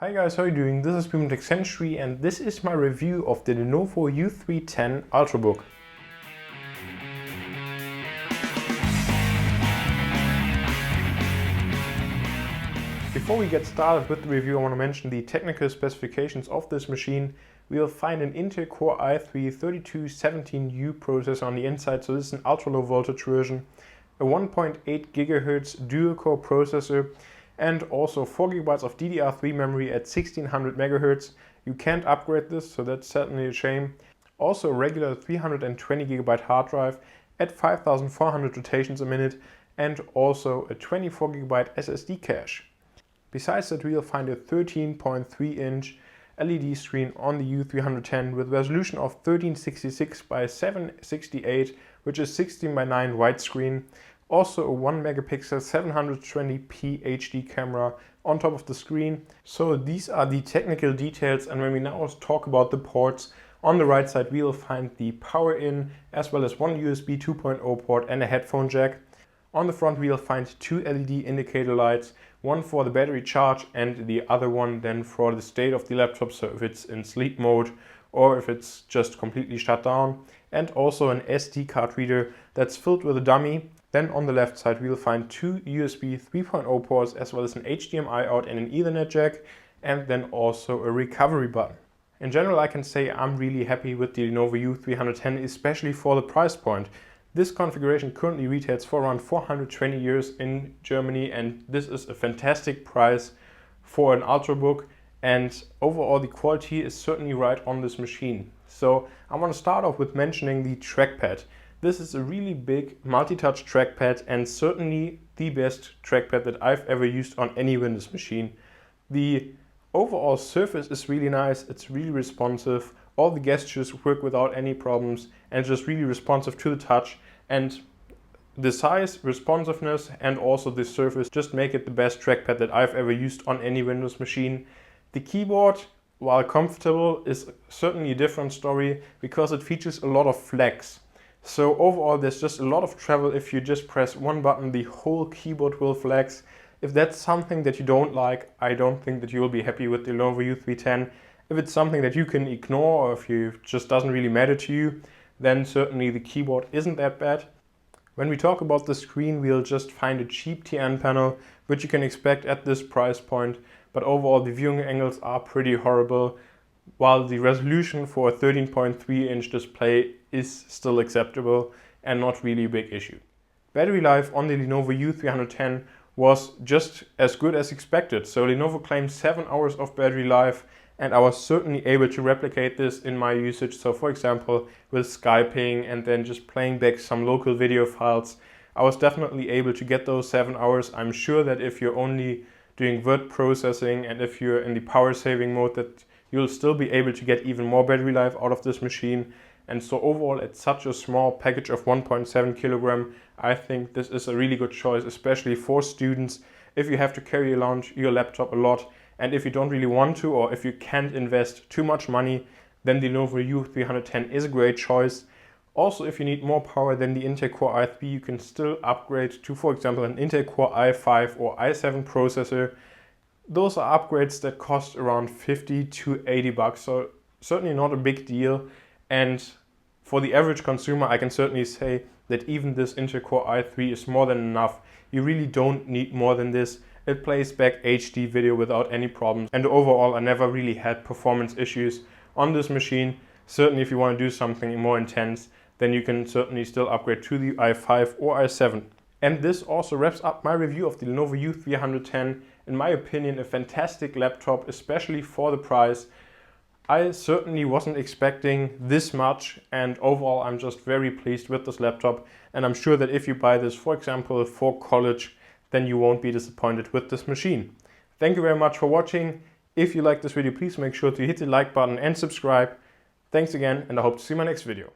Hi guys, how are you doing? This is WERBUNG techcentury and this is my review of the Lenovo U310 Ultrabook. Before we get started with the review, I want to mention the technical specifications of this machine. We will find an Intel Core i3-3217U processor on the inside, so this is an ultra low voltage version, a 1.8 GHz dual core processor, and also 4 GB of DDR3 memory at 1600 MHz. You can't upgrade this, so that's certainly a shame. Also a regular 320 GB hard drive at 5400 rotations a minute, and also a 24 GB SSD cache. Besides that, we'll find a 13.3-inch LED screen on the U310 with resolution of 1366 by 768, which is 16 by 9 widescreen. Also a 1 megapixel 720p HD camera on top of the screen. So these are the technical details, and when we now talk about the ports, on the right side we'll find the power in as well as one USB 2.0 port and a headphone jack. On the front we'll find two LED indicator lights, one for the battery charge and the other one then for the state of the laptop, so if it's in sleep mode or if it's just completely shut down, and also an SD card reader that's filled with a dummy. Then on the left side we'll find two USB 3.0 ports as well as an HDMI out and an Ethernet jack, and then also a recovery button. In general, I can say I'm really happy with the Lenovo U310, especially for the price point. This configuration currently retails for around 420 euros in Germany, and this is a fantastic price for an Ultrabook, and overall the quality is certainly right on this machine. So I want to start off with mentioning the trackpad. This is a really big multi-touch trackpad and certainly the best trackpad that I've ever used on any Windows machine. The overall surface is really nice, it's really responsive, all the gestures work without any problems, and just really responsive to the touch. And the size, responsiveness, and also the surface just make it the best trackpad that I've ever used on any Windows machine. The keyboard, while comfortable, is certainly a different story because it features a lot of flex. So overall there's just a lot of travel. If you just press one button, the whole keyboard will flex. If that's something that you don't like, I don't think that you will be happy with the Lenovo U310. If it's something that you can ignore, or if it just doesn't really matter to you, then certainly the keyboard isn't that bad. When we talk about the screen, we'll just find a cheap TN panel, which you can expect at this price point, but overall the viewing angles are pretty horrible, while the resolution for a 13.3-inch display is still acceptable and not really a big issue. Battery life on the Lenovo U310 was just as good as expected. So Lenovo claimed 7 hours of battery life, and I was certainly able to replicate this in my usage. So for example, with Skyping and then just playing back some local video files, I was definitely able to get those 7 hours. I'm sure that if you're only doing word processing and if you're in the power saving mode, that you'll still be able to get even more battery life out of this machine. And so overall, at such a small package of 1.7 kilogram, I think this is a really good choice, especially for students. If you have to carry around your laptop a lot, and if you don't really want to, or if you can't invest too much money, then the Lenovo U310 is a great choice. Also, if you need more power than the Intel Core i3, you can still upgrade to, for example, an Intel Core i5 or i7 processor. Those are upgrades that cost around 50 to 80 bucks, so certainly not a big deal. And for the average consumer, I can certainly say that even this Intel Core i3 is more than enough. You really don't need more than this. It plays back HD video without any problems, and overall I never really had performance issues on this machine. Certainly if you want to do something more intense, then you can certainly still upgrade to the i5 or i7. And this also wraps up my review of the Lenovo U310. In my opinion, a fantastic laptop, especially for the price. I certainly wasn't expecting this much, and overall I'm just very pleased with this laptop, and I'm sure that if you buy this, for example, for college, then you won't be disappointed with this machine. Thank you very much for watching. If you like this video, please make sure to hit the like button and subscribe. Thanks again, and I hope to see you in my next video.